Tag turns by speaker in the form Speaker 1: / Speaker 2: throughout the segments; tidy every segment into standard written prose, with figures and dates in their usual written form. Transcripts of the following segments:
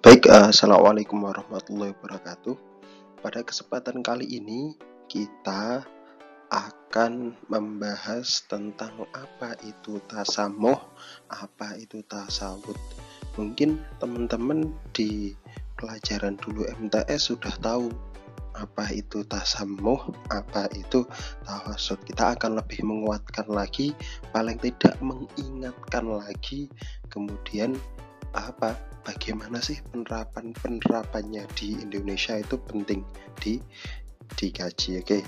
Speaker 1: Baik, assalamualaikum warahmatullahi wabarakatuh. Pada kesempatan kali ini kita akan membahas tentang apa itu tasamuh, apa itu tasawuf. Mungkin teman-teman di pelajaran dulu MTS sudah tahu apa itu tasamuh, apa itu tawasud. Kita akan lebih menguatkan lagi, paling tidak mengingatkan lagi, kemudian bagaimana sih penerapannya di Indonesia itu penting dikaji. Oke,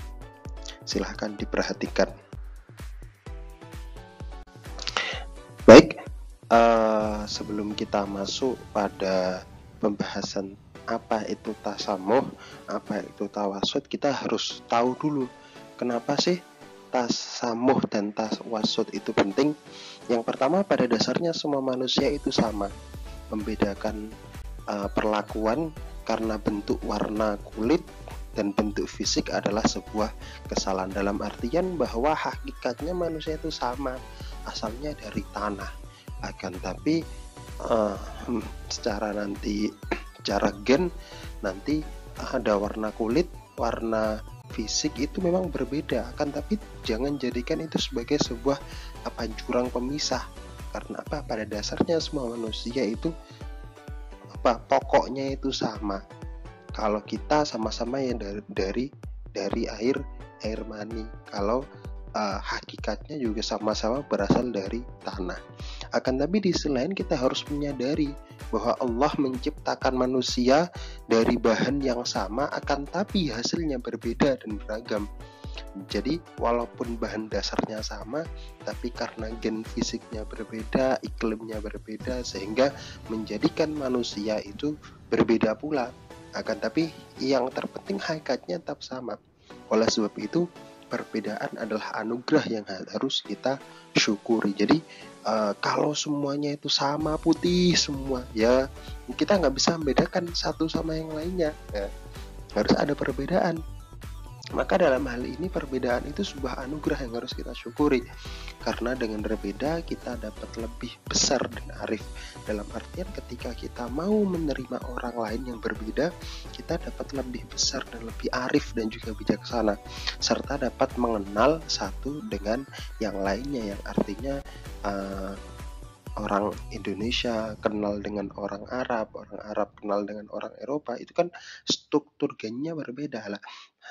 Speaker 1: silahkan diperhatikan. Baik, sebelum kita masuk pada pembahasan apa itu tasamuh, apa itu tawasud, kita harus tahu dulu kenapa sih tasamuh dan tawasud itu penting. Yang pertama, pada dasarnya semua manusia itu sama. Membedakan perlakuan karena bentuk warna kulit dan bentuk fisik adalah sebuah kesalahan, dalam artian bahwa hakikatnya manusia itu sama, asalnya dari tanah. Akan tapi secara gen nanti ada warna kulit, warna fisik itu memang berbeda, akan tapi jangan jadikan itu sebagai sebuah jurang pemisah. Karena pada dasarnya semua manusia itu pokoknya itu sama. Kalau kita sama-sama yang dari air mani, kalau hakikatnya juga sama-sama berasal dari tanah. Akan tapi di sisi lain kita harus menyadari bahwa Allah menciptakan manusia dari bahan yang sama, akan tapi hasilnya berbeda dan beragam. Jadi walaupun bahan dasarnya sama, tapi karena gen fisiknya berbeda, iklimnya berbeda, sehingga menjadikan manusia itu berbeda pula. Akan tapi yang terpenting hakikatnya tetap sama. Oleh sebab itu, perbedaan adalah anugerah yang harus kita syukuri. Jadi kalau semuanya itu sama, putih semua, ya kita nggak bisa membedakan satu sama yang lainnya. Harus ada perbedaan. Maka dalam hal ini perbedaan itu sebuah anugerah yang harus kita syukuri, karena dengan berbeda kita dapat lebih besar dan arif. Dalam artian ketika kita mau menerima orang lain yang berbeda, kita dapat lebih besar dan lebih arif dan juga bijaksana, serta dapat mengenal satu dengan yang lainnya, yang artinya orang Indonesia kenal dengan orang Arab kenal dengan orang Eropa, itu kan struktur gennya berbeda lah.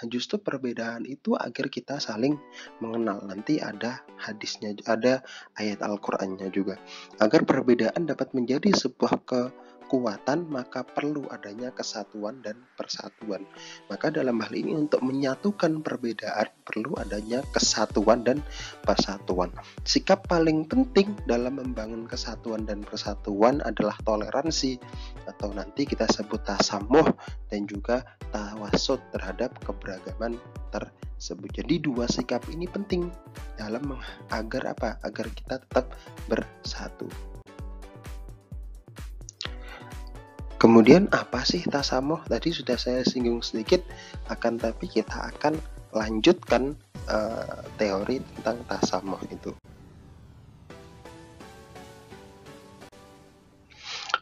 Speaker 1: Justru perbedaan itu agar kita saling mengenal. Nanti ada hadisnya, ada ayat Al-Qur'annya juga. Agar perbedaan dapat menjadi sebuah kekuatan, maka perlu adanya kesatuan dan persatuan. Maka dalam hal ini untuk menyatukan perbedaan perlu adanya kesatuan dan persatuan. Sikap paling penting dalam membangun kesatuan dan persatuan adalah toleransi, atau nanti kita sebut tasamuh, dan juga tawasud terhadap keberagaman tersebut. Jadi dua sikap ini penting dalam agar kita tetap bersatu. Kemudian apa sih tasamuh? Tadi sudah saya singgung sedikit, akan tapi kita akan lanjutkan teori tentang tasamuh itu.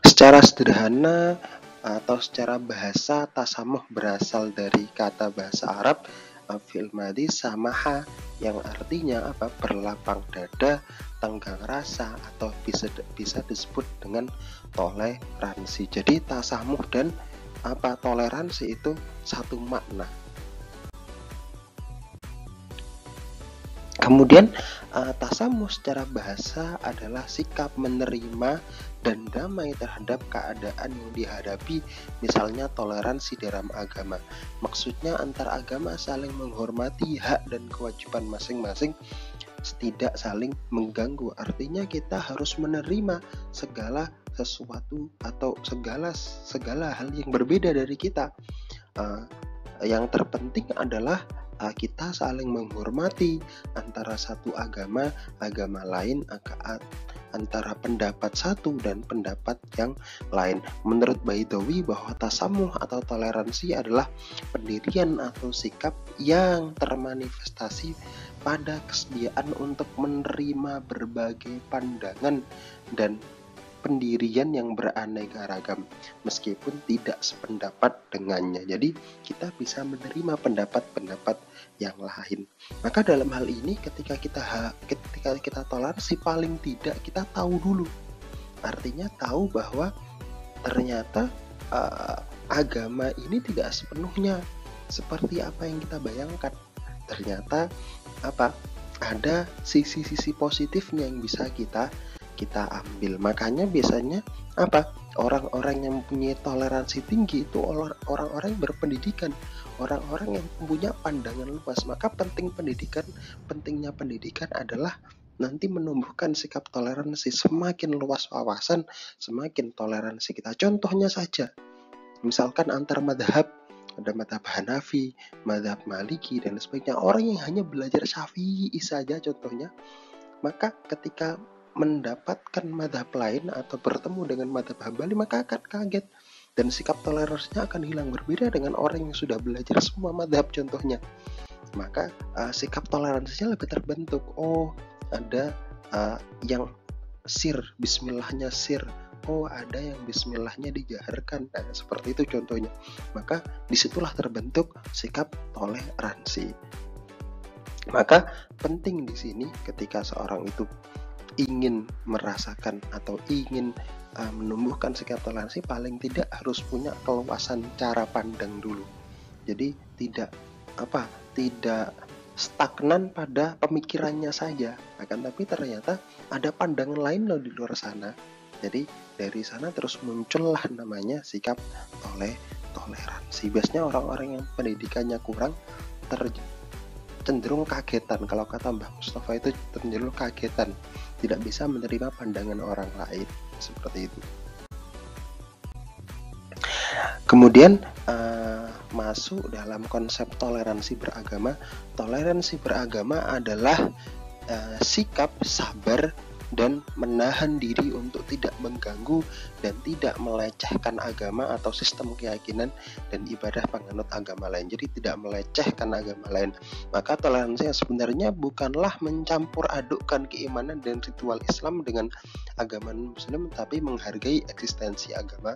Speaker 1: Secara sederhana atau secara bahasa, tasamuh berasal dari kata bahasa Arab fi'il madhi samaha, yang artinya berlapang dada, tenggang rasa, atau bisa disebut dengan toleransi. Jadi tasamuh dan toleransi itu satu makna. Kemudian tasamuh secara bahasa adalah sikap menerima dan damai terhadap keadaan yang dihadapi, misalnya toleransi dalam agama. Maksudnya antar agama saling menghormati hak dan kewajiban masing-masing, tidak saling mengganggu. Artinya kita harus menerima segala sesuatu atau segala hal yang berbeda dari kita. Yang terpenting adalah kita saling menghormati antara satu agama lain, antara pendapat satu dan pendapat yang lain. Menurut Baidawi, bahwa tasamuh atau toleransi adalah pendirian atau sikap yang termanifestasi pada kesediaan untuk menerima berbagai pandangan dan pendirian yang beraneka ragam meskipun tidak sependapat dengannya. Jadi kita bisa menerima pendapat-pendapat yang lain. Maka dalam hal ini ketika kita toleransi, paling tidak kita tahu dulu. Artinya tahu bahwa ternyata agama ini tidak sepenuhnya seperti apa yang kita bayangkan. Ternyata ada sisi-sisi positifnya yang bisa kita ambil. Makanya biasanya orang-orang yang mempunyai toleransi tinggi itu orang-orang yang berpendidikan, orang-orang yang punya pandangan luas. Maka pentingnya pendidikan adalah nanti menumbuhkan sikap toleransi. Semakin luas wawasan, semakin toleransi kita. Contohnya saja, misalkan antar madhab, ada madhab Hanafi, madhab Maliki, dan sebagainya. Orang yang hanya belajar Syafi'i saja contohnya, maka ketika mendapatkan madhab lain atau bertemu dengan madhab Hambali, maka akan kaget dan sikap toleransinya akan hilang. Berbeda dengan orang yang sudah belajar semua madhab contohnya, maka sikap toleransinya lebih terbentuk. Oh, ada yang sir, bismillahnya sir. Oh, ada yang bismillahnya dijaharkan. Nah, seperti itu contohnya. Maka disitulah terbentuk sikap toleransi. Maka penting di sini ketika seorang itu ingin merasakan atau ingin menumbuhkan sikap toleransi, paling tidak harus punya keluasan cara pandang dulu. Jadi tidak stagnan pada pemikirannya saja, akan tapi ternyata ada pandangan lain loh di luar sana. Jadi dari sana terus muncullah namanya sikap toleransi. Biasanya orang-orang yang pendidikannya kurang cenderung kagetan. Kalau kata Mbah Mustafa itu cenderung kagetan, tidak bisa menerima pandangan orang lain, seperti itu. Kemudian masuk dalam konsep toleransi beragama. Toleransi beragama adalah sikap sabar dan menahan diri untuk tidak mengganggu dan tidak melecehkan agama atau sistem keyakinan dan ibadah penganut agama lain. Jadi tidak melecehkan agama lain. Maka toleransi sebenarnya bukanlah mencampur adukkan keimanan dan ritual Islam dengan agama Muslim, tapi menghargai eksistensi agama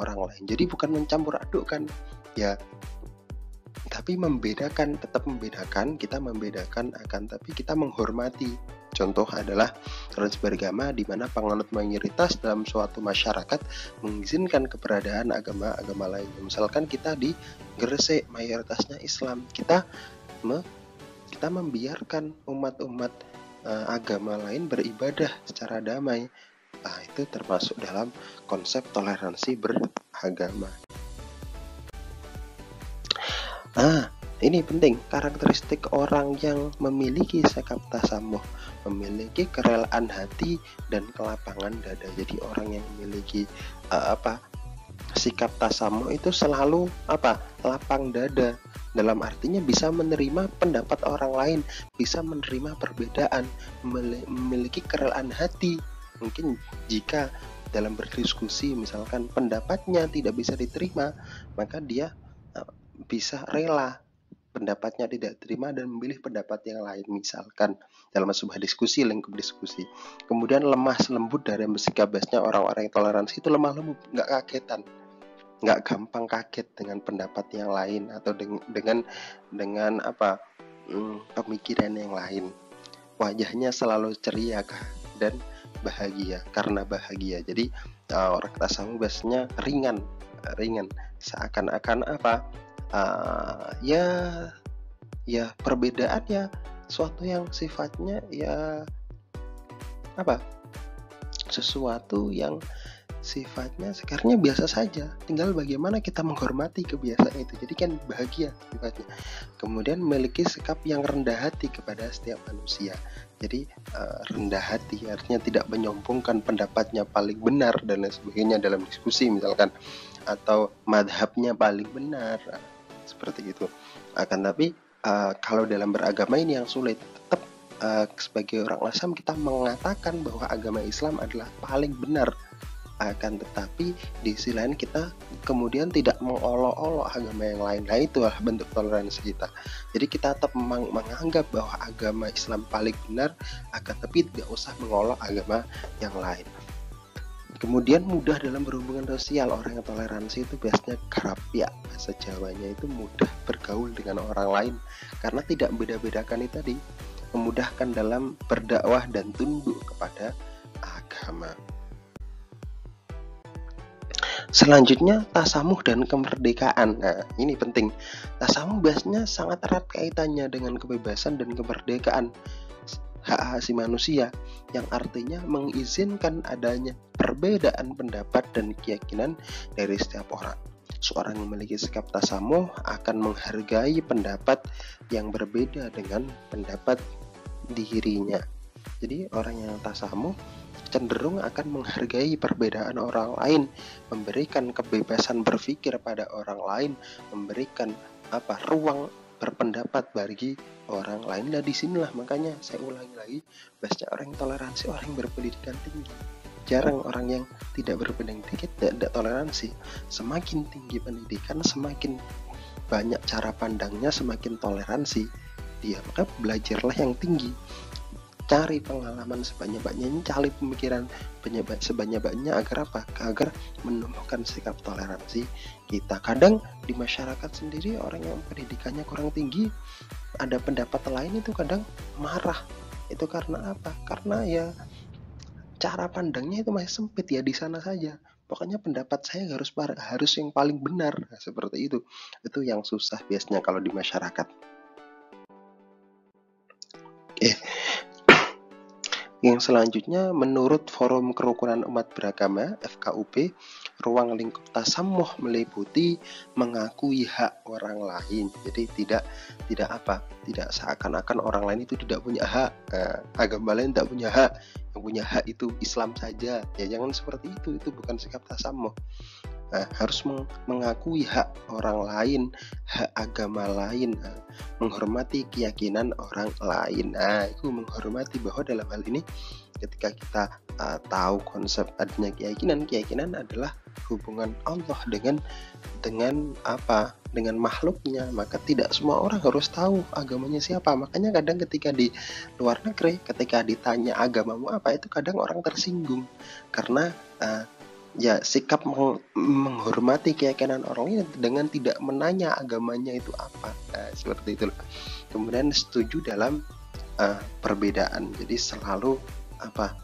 Speaker 1: orang lain. Jadi bukan mencampur adukkan, ya, tapi tetap membedakan, kita membedakan akan tapi kita menghormati. Contoh adalah toleransi beragama di mana penganut mayoritas dalam suatu masyarakat mengizinkan keberadaan agama-agama lain. Misalkan kita di Gresik mayoritasnya Islam, kita membiarkan umat-umat agama lain beribadah secara damai. Nah, itu termasuk dalam konsep toleransi beragama. Ini penting, karakteristik orang yang memiliki sikap tasamuh, memiliki kerelaan hati dan kelapangan dada. Jadi orang yang memiliki sikap tasamuh itu selalu lapang dada. Dalam artinya bisa menerima pendapat orang lain, bisa menerima perbedaan, memiliki kerelaan hati. Mungkin jika dalam berdiskusi misalkan pendapatnya tidak bisa diterima, maka dia bisa rela pendapatnya tidak terima dan memilih pendapat yang lain, misalkan dalam sebuah diskusi, lingkup diskusi. Kemudian lemah lembut dari bersikap. Biasanya orang-orang yang toleransi itu lemah lembut, nggak kagetan, nggak gampang kaget dengan pendapat yang lain atau dengan pemikiran yang lain. Wajahnya selalu ceria dan bahagia, karena bahagia. Jadi orang tasawuf biasanya ringan, seakan-akan ya perbedaan ya suatu yang sifatnya sesuatu yang sifatnya sekarangnya biasa saja, tinggal bagaimana kita menghormati kebiasaan itu. Jadi kan bahagia sifatnya. Kemudian memiliki sikap yang rendah hati kepada setiap manusia. Jadi rendah hati artinya tidak menyombongkan pendapatnya paling benar dan lain sebagainya dalam diskusi misalkan, atau madhabnya paling benar, seperti itu. Akan tapi kalau dalam beragama ini yang sulit, tetap sebagai orang Islam kita mengatakan bahwa agama Islam adalah paling benar. Akan tetapi di sisi lain kita kemudian tidak mengolok-olok agama yang lain. Nah, itulah bentuk toleransi kita. Jadi kita tetap menganggap bahwa agama Islam paling benar, akan tapi tidak usah mengolok agama yang lain. Kemudian mudah dalam berhubungan sosial. Orang yang toleransi itu biasanya karapia, bahasa Jawanya itu mudah bergaul dengan orang lain karena tidak beda-bedakan itu tadi, memudahkan dalam berdakwah dan tunduk kepada agama. Selanjutnya, tasamuh dan kemerdekaan. Nah, ini penting. Tasamuh biasanya sangat erat kaitannya dengan kebebasan dan kemerdekaan hak asasi manusia, yang artinya mengizinkan adanya perbedaan pendapat dan keyakinan dari setiap orang. Seorang yang memiliki sikap tasamuh akan menghargai pendapat yang berbeda dengan pendapat dirinya. Jadi orang yang tasamuh cenderung akan menghargai perbedaan orang lain, memberikan kebebasan berpikir pada orang lain, memberikan ruang berpendapat bagi orang lain. Nah, disinilah makanya saya ulangi lagi, bahasanya orang yang toleransi, orang yang berpendidikan tinggi. Jarang orang yang tidak berpendidikan tinggi tidak toleransi. Semakin tinggi pendidikan, semakin banyak cara pandangnya, semakin toleransi dia. Maka belajarlah yang tinggi, cari pengalaman sebanyak-banyaknya, cari pemikiran sebanyak-banyaknya agar apa? Agar menumbuhkan sikap toleransi kita. Kadang di masyarakat sendiri orang yang pendidikannya kurang tinggi, ada pendapat lain itu kadang marah. Itu karena apa? Karena ya cara pandangnya itu masih sempit ya, di sana saja. Pokoknya pendapat saya harus yang paling benar. Nah, seperti itu. Itu yang susah biasanya kalau di masyarakat. Yang selanjutnya, menurut Forum Kerukunan Umat Beragama (FKUB), ruang lingkup tasamuh meliputi mengakui hak orang lain. Jadi tidak seakan-akan orang lain itu tidak punya hak, agama lain tidak punya hak, yang punya hak itu Islam saja. Ya jangan seperti itu bukan sikap tasamuh. Harus mengakui hak orang lain, hak agama lain, menghormati keyakinan orang lain. Itu menghormati, bahwa dalam hal ini ketika kita tahu konsep adanya keyakinan adalah hubungan Allah dengan makhluknya, maka tidak semua orang harus tahu agamanya siapa. Makanya kadang ketika di luar negeri, ketika ditanya agamamu apa, itu kadang orang tersinggung karena sikap menghormati keyakinan orang ini dengan tidak menanya agamanya itu apa. Seperti itu. Kemudian setuju dalam perbedaan. Jadi selalu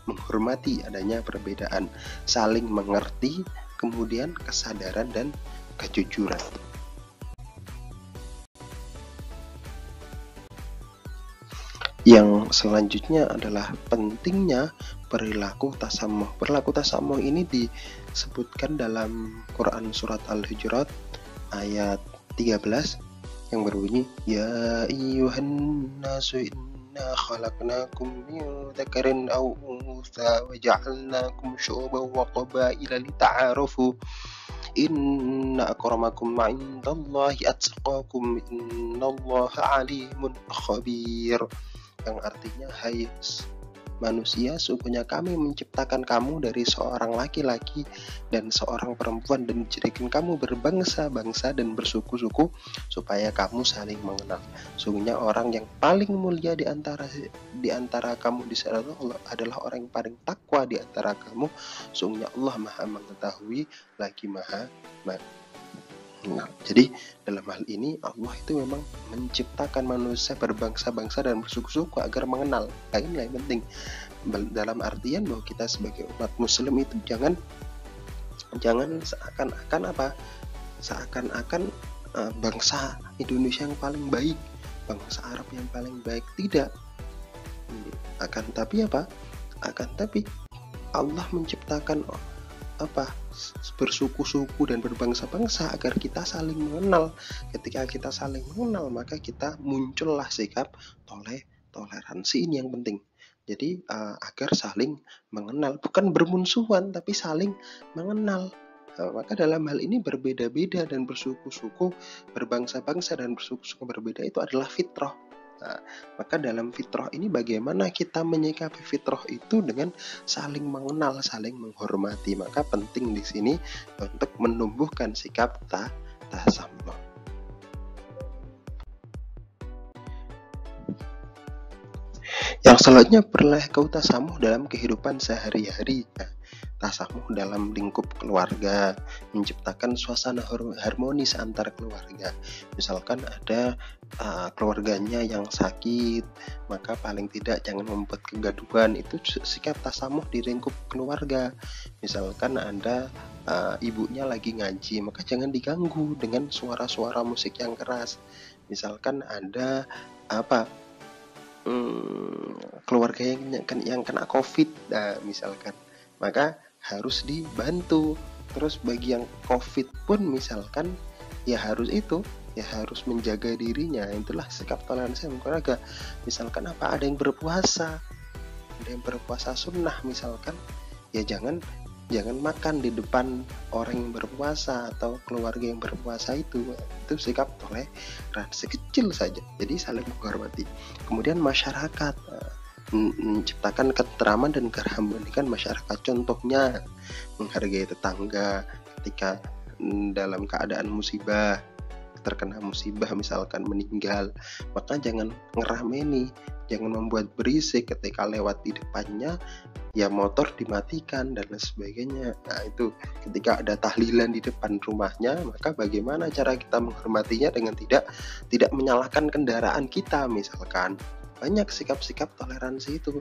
Speaker 1: menghormati adanya perbedaan, saling mengerti, kemudian kesadaran dan kejujuran. Yang selanjutnya adalah pentingnya perilaku tasamuh. Perilaku tasamuh ini disebutkan dalam Quran surat Al-Hujurat ayat 13 yang berbunyi, Ya ayyuhan nasu inna khalaqnakum min dzakarin aw untha wa ja'alnakum syu'uban wa qabaila lita'arafu inna akramakum 'indallahi atqakum innallaha 'alimun khabir. Yang artinya, hai manusia, sesungguhnya kami menciptakan kamu dari seorang laki-laki dan seorang perempuan dan menjadikan kamu berbangsa-bangsa dan bersuku-suku supaya kamu saling mengenal. Sesungguhnya orang yang paling mulia di antara kamu di sisi Allah adalah orang yang paling takwa di antara kamu. Sesungguhnya Allah Maha mengetahui lagi Maha mengenal. Jadi dalam hal ini Allah itu memang menciptakan manusia berbangsa-bangsa dan bersuku-suku agar mengenal. Inilah yang penting. Dalam artian bahwa kita sebagai umat muslim itu jangan seakan-akan bangsa Indonesia yang paling baik, bangsa Arab yang paling baik. Tidak. Akan tapi Allah menciptakan bersuku-suku dan berbangsa-bangsa agar kita saling mengenal. Ketika kita saling mengenal, maka kita muncullah sikap toleransi. Ini yang penting. Jadi agar saling mengenal, bukan bermusuhan tapi saling mengenal. Maka dalam hal ini berbeda-beda dan bersuku-suku, berbangsa-bangsa dan bersuku-suku berbeda itu adalah fitrah. Maka dalam fitrah ini bagaimana kita menyikapi fitrah itu dengan saling mengenal, saling menghormati. Maka penting di sini untuk menumbuhkan sikap tasamuh. Yang selanjutnya, perilaku tasamuh dalam kehidupan sehari-hari. tasamuh dalam lingkup keluarga, menciptakan suasana harmonis antar keluarga. Misalkan ada keluarganya yang sakit, maka paling tidak jangan membuat kegaduhan. Itu sikap tasamuh di lingkup keluarga. Misalkan ada ibunya lagi ngaji, maka jangan diganggu dengan suara-suara musik yang keras. Misalkan ada keluarga yang kena COVID, misalkan, maka harus dibantu. Terus bagi yang COVID pun misalkan ya harus menjaga dirinya. Itulah sikap toleransi keluarga. Misalkan ada yang berpuasa sunnah misalkan, ya jangan makan di depan orang yang berpuasa atau keluarga yang berpuasa. Itu sikap toleransi kecil saja, jadi saling menghormati. Kemudian masyarakat, menciptakan ketentraman dan keharmonikan masyarakat. Contohnya menghargai tetangga ketika dalam keadaan musibah, terkena musibah misalkan meninggal, maka jangan ngerameni, jangan membuat berisik. Ketika lewat di depannya ya motor dimatikan dan lain sebagainya. Nah itu ketika ada tahlilan di depan rumahnya, maka bagaimana cara kita menghormatinya dengan tidak menyalakan kendaraan kita misalkan. Banyak sikap-sikap toleransi itu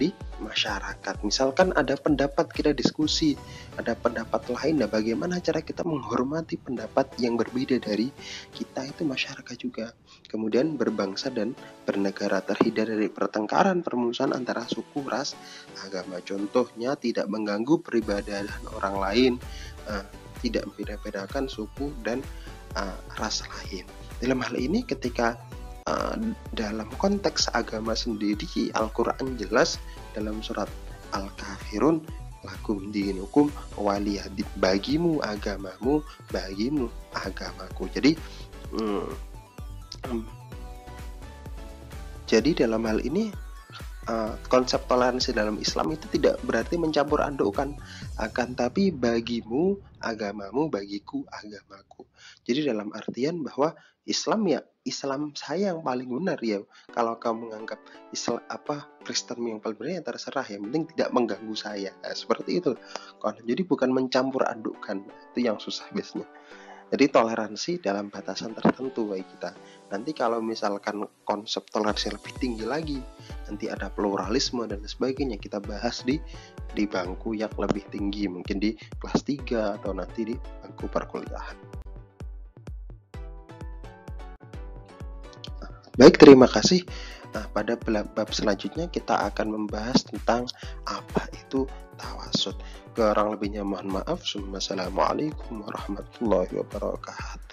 Speaker 1: di masyarakat. Misalkan ada pendapat, kita diskusi, ada pendapat lain, nah bagaimana cara kita menghormati pendapat yang berbeda dari kita, itu masyarakat juga. Kemudian berbangsa dan bernegara, terhindar dari pertengkaran, permusuhan antara suku, ras, agama. Contohnya tidak mengganggu peribadahan orang lain, tidak membeda-bedakan suku dan ras lain. Dalam hal ini ketika dalam konteks agama sendiri, Al-Quran jelas dalam surat Al-Kafirun, lakum dinukum waliyadin, bagimu agamamu, bagimu agamaku. Jadi dalam hal ini konsep toleransi dalam Islam itu tidak berarti mencampur adukkan, akan tapi bagimu agamamu, bagiku agamaku. Jadi dalam artian bahwa Islam saya yang paling benar ya. Kalau kamu menganggap Islam Kristen yang paling benar, ya terserah, yang penting tidak mengganggu saya. Nah, seperti itu. Jadi bukan mencampur adukkan, itu yang susah biasanya. Jadi toleransi dalam batasan tertentu bagi kita. Nanti kalau misalkan konsep toleransi lebih tinggi lagi, nanti ada pluralisme dan sebagainya, kita bahas di bangku yang lebih tinggi, mungkin di kelas 3 atau nanti di bangku perkuliahan. Baik, terima kasih. Pada bab selanjutnya kita akan membahas tentang apa itu tawasud. Kurang lebihnya mohon maaf. Assalamualaikum warahmatullahi wabarakatuh.